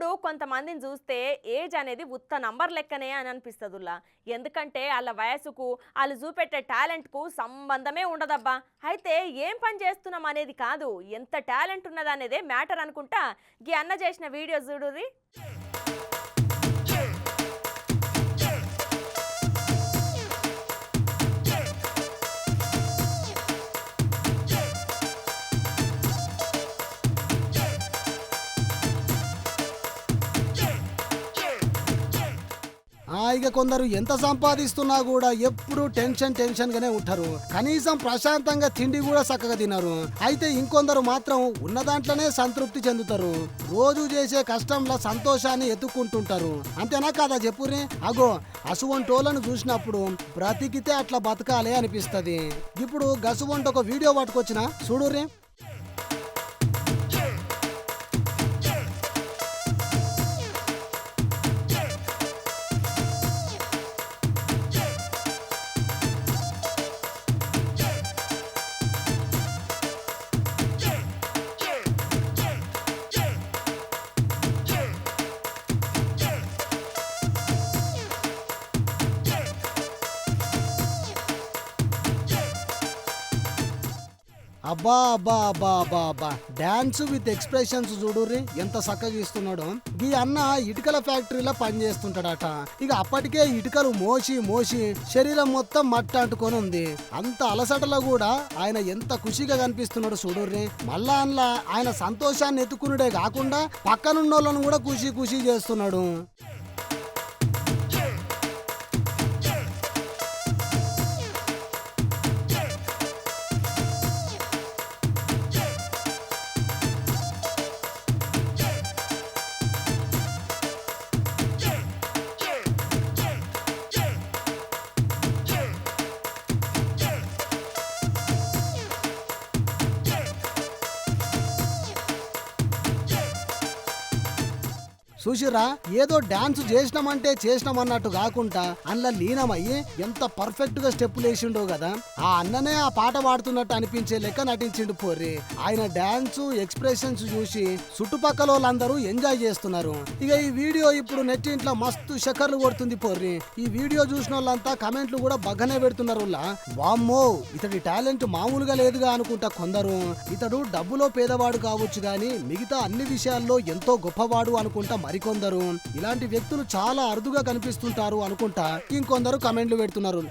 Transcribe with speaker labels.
Speaker 1: ఇప్పుడు కొంతమందిని చూస్తే ఏజ్ అనేది ఉత్త నంబర్ లెక్కనే అని అనిపిస్తుందిలా. ఎందుకంటే వాళ్ళ వయసుకు వాళ్ళు చూపెట్టే టాలెంట్కు సంబంధమే ఉండదబ్బా. అయితే ఏం పని చేస్తున్నాం అనేది కాదు, ఎంత టాలెంట్ ఉన్నదనేదే మ్యాటర్ అనుకుంటా. గీ అన్న చేసిన వీడియో చూడుర్రి.
Speaker 2: ఇక కొందరు ఎంత సంపాదిస్తున్నా కూడా ఎప్పుడు టెన్షన్ గానే ఉంటారు. కనీసం ప్రశాంతంగా తిండి కూడా చక్కగా తినరు. అయితే ఇంకొందరు మాత్రం ఉన్న దాంట్లోనే సంతృప్తి చెందుతారు. రోజు చేసే కష్టంలో సంతోషాన్ని ఎత్తుక్కుంటుంటారు. అంతేనా కాదా చెప్పుర్రి? అగో అసువంటోళ్ళను చూసినప్పుడు బ్రతికితే అట్లా బతకాలి అనిపిస్తది. ఇప్పుడు గసువంట ఒక వీడియో పట్టుకొచ్చిన చూడుర్రి. అబ్బా అబ్బా అబ్బా అబ్బా అబ్బా డాన్స్ విత్ ఎక్స్ప్రెషన్స్ చూడుర్రి ఎంత చక్కగా ఇస్తున్నాడు. ఈ అన్న ఇటుకల ఫ్యాక్టరీలో పని చేస్తుంటాడట. ఇక అప్పటికే ఇటుకలు మోసి మోసి శరీరం మొత్తం మట్టి అంటుకొని ఉంది. అంత అలసటలో కూడా ఆయన ఎంత ఖుషిగా కనిపిస్తున్నాడు చూడుర్రి. మళ్ళా అందులో ఆయన సంతోషాన్ని ఎత్తుకున్నాడే కాకుండా పక్కనున్నోళ్ళను కూడా ఖుషి చేస్తున్నాడు. చూసిరా, ఏదో డాన్స్ చేసినామన్నట్టు కాకుండా అందులో లీనమయ్యి ఎంత పర్ఫెక్ట్ గా స్టెప్పులు వేసిండో కదా. ఆ అన్ననే ఆ పాట పాడుతున్నట్టు అనిపించే లెక్క నటించిండు పోర్రి. ఆయన డాన్స్ ఎక్స్ప్రెషన్స్ చూసి చుట్టుపక్కల వాళ్ళందరూ ఎంజాయ్ చేస్తున్నారు. ఇక ఈ వీడియో ఇప్పుడు నెట్టింట్లో మస్తు షకర్లు కొడుతుంది పోర్రి. ఈ వీడియో చూసిన వాళ్ళంతా కమెంట్లు కూడా బగ్గనే పెడుతున్నారు. వామ్మో ఇతడి టాలెంట్ మామూలుగా లేదుగా అనుకుంటా కొందరు. ఇతడు డబ్బులో పేదవాడు కావచ్చు గాని మిగతా అన్ని విషయాల్లో ఎంతో గొప్పవాడు అనుకుంటా మరికొందరు. ఇలాంటి వ్యక్తులు చాలా అరుదుగా కనిపిస్తుంటారు అనుకుంటా ఇంకొందరు కమెంట్లు పెడుతున్నారు.